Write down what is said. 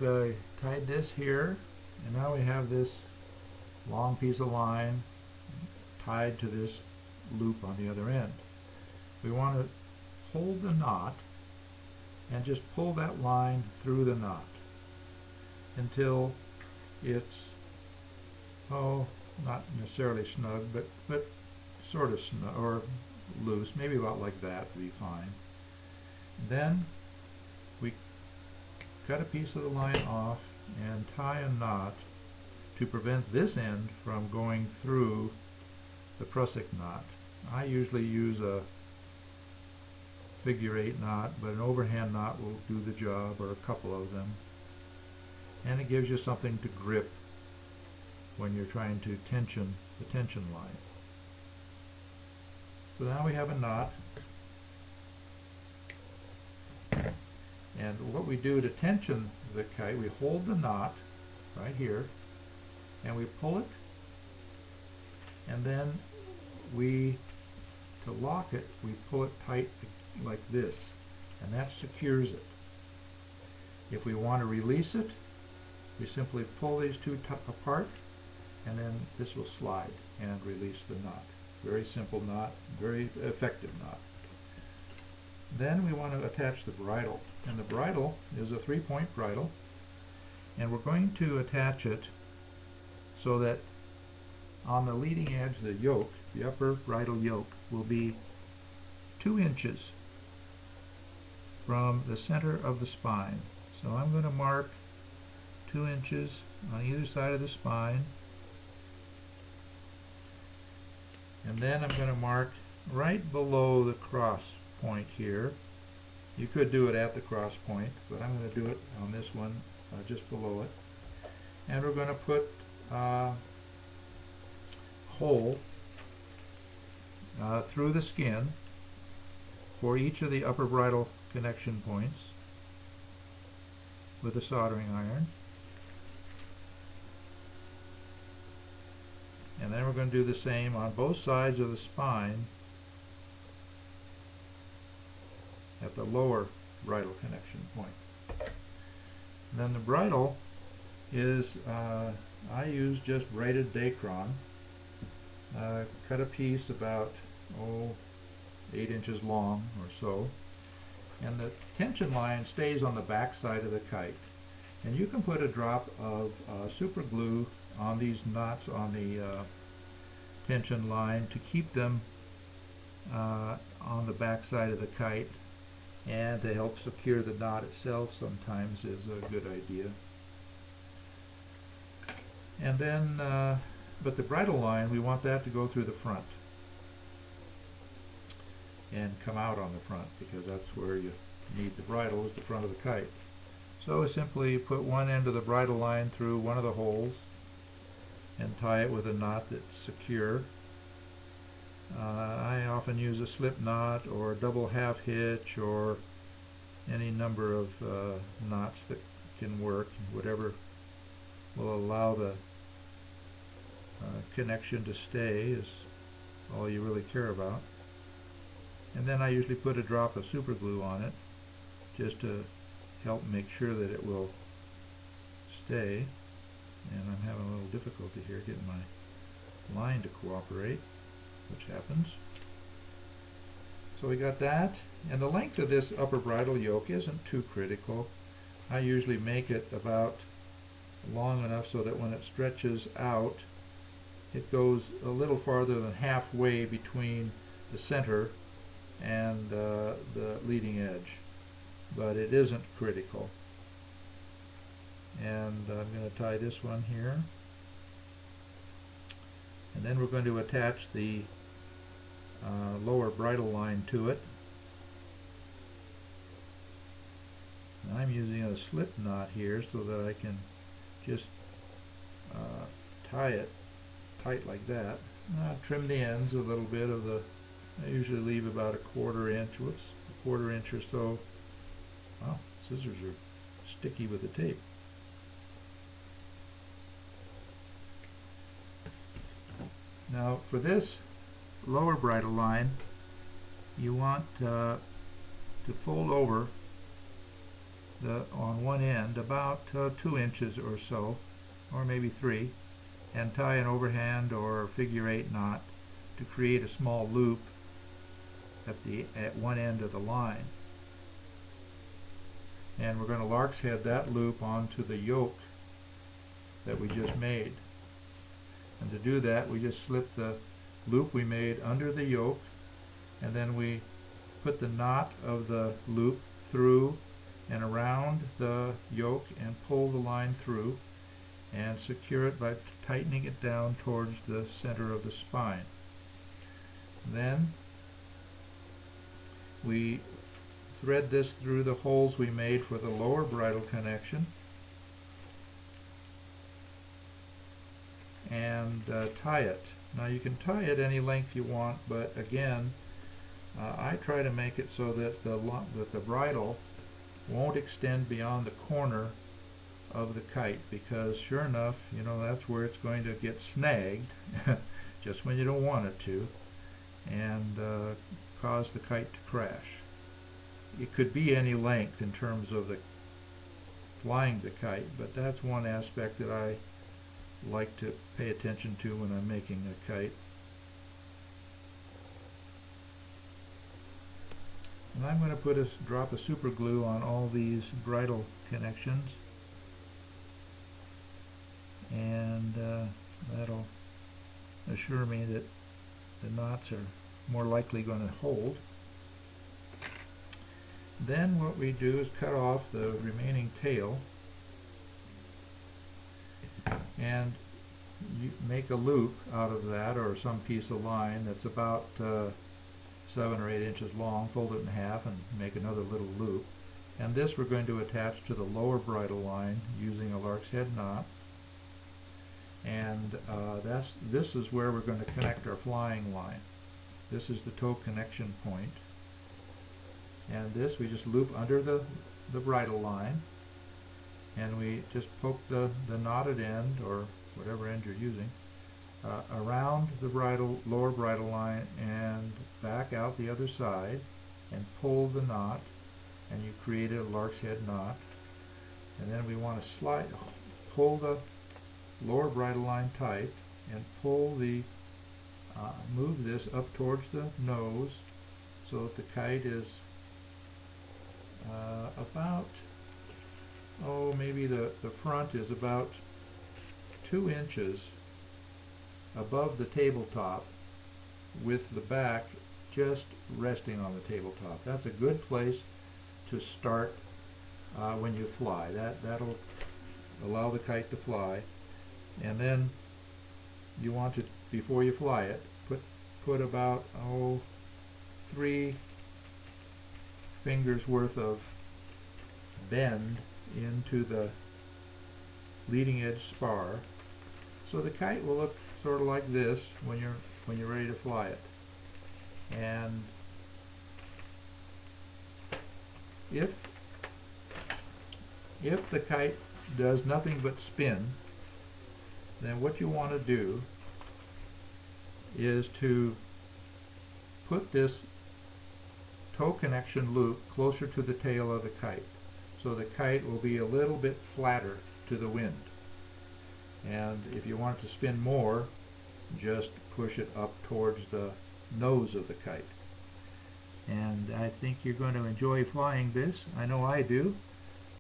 I've tied this here, and now we have this long piece of line tied to this loop on the other end. We want to hold the knot and just pull that line through the knot until it's, not necessarily snug, but sort of snug or loose, maybe about like that would be fine. Then we cut a piece of the line off and tie a knot to prevent this end from going through the prusik knot. I usually use a figure-8 knot, but an overhand knot will do the job, or a couple of them. And it gives you something to grip when you're trying to tension the tension line. So now we have a knot. And what we do to tension the kite, we hold the knot right here, and we pull it, and then to lock it, we pull it tight like this, and that secures it. If we want to release it, we simply pull these two apart, and then this will slide and release the knot. Very simple knot, very effective knot. Then we want to attach the bridle, and the bridle is a 3-point bridle, and we're going to attach it so that on the leading edge, the yoke, the upper bridle yoke, will be 2 inches from the center of the spine. So I'm going to mark 2 inches on either side of the spine, and then I'm going to mark right below the cross point here. You could do it at the cross point, but I'm going to do it on this one just below it. And we're going to put a hole through the skin for each of the upper bridle connection points with a soldering iron. And then we're going to do the same on both sides of the spine at the lower bridle connection point. And then the bridle is, I use just braided dacron. Cut a piece about 8 inches long or so, and the tension line stays on the back side of the kite. And you can put a drop of super glue on these knots on the tension line to keep them on the back side of the kite, and to help secure the knot itself sometimes is a good idea. And then, but the bridle line, we want that to go through the front and come out on the front, because that's where you need the bridle, is the front of the kite. So we simply put one end of the bridle line through one of the holes and tie it with a knot that's secure. I often use a slip knot or a double half hitch or any number of knots that can work. Whatever will allow the connection to stay is all you really care about. And then I usually put a drop of super glue on it just to help make sure that it will stay. And I'm having a little difficulty here getting my line to cooperate, which happens. So we got that, and the length of this upper bridle yoke isn't too critical. I usually make it about long enough so that when it stretches out, it goes a little farther than halfway between the center and the leading edge, but it isn't critical. And I'm going to tie this one here, and then we're going to attach the lower bridle line to it. And I'm using a slip knot here so that I can just tie it tight like that. Trim the ends a little bit of the, I usually leave about a quarter inch or so. Wow, scissors are sticky with the tape. Now for this lower bridle line, you want to fold over on one end about 2 inches or so, or maybe 3, and tie an overhand or figure 8 knot to create a small loop at one end of the line. And we're going to lark's head that loop onto the yoke that we just made. And to do that, we just slip the loop we made under the yoke, and then we put the knot of the loop through and around the yoke and pull the line through and secure it by tightening it down towards the center of the spine. Then we thread this through the holes we made for the lower bridle connection and tie it. Now you can tie it any length you want, but again, I try to make it so that the bridle won't extend beyond the corner of the kite, because sure enough, you know, that's where it's going to get snagged just when you don't want it to, and cause the kite to crash. It could be any length in terms of the flying the kite, but that's one aspect that I like to pay attention to when I'm making a kite. And I'm going to put a drop of super glue on all these bridle connections, and that'll assure me that the knots are more likely going to hold. Then what we do is cut off the remaining tail and you make a loop out of that, or some piece of line that's about 7 or 8 inches long, fold it in half and make another little loop. And this we're going to attach to the lower bridle line using a lark's head knot. And this is where we're going to connect our flying line. This is the toe connection point. And this we just loop under the bridle line, and we just poke the knotted end, or whatever end you're using, around the lower bridle line and back out the other side, and pull the knot, and you create a lark's head knot. And then we want to pull the lower bridle line tight and move this up towards the nose so that the kite is about, maybe the front is about 2 inches above the tabletop, with the back just resting on the tabletop. That's a good place to start when you fly. That'll allow the kite to fly. And then you want to, before you fly it, put about 3 fingers worth of bend into the leading edge spar, so the kite will look sort of like this when you're ready to fly it. And if the kite does nothing but spin, then what you want to do is to put this toe connection loop closer to the tail of the kite, so the kite will be a little bit flatter to the wind. And if you want it to spin more, just push it up towards the nose of the kite. And I think you're going to enjoy flying this. I know I do.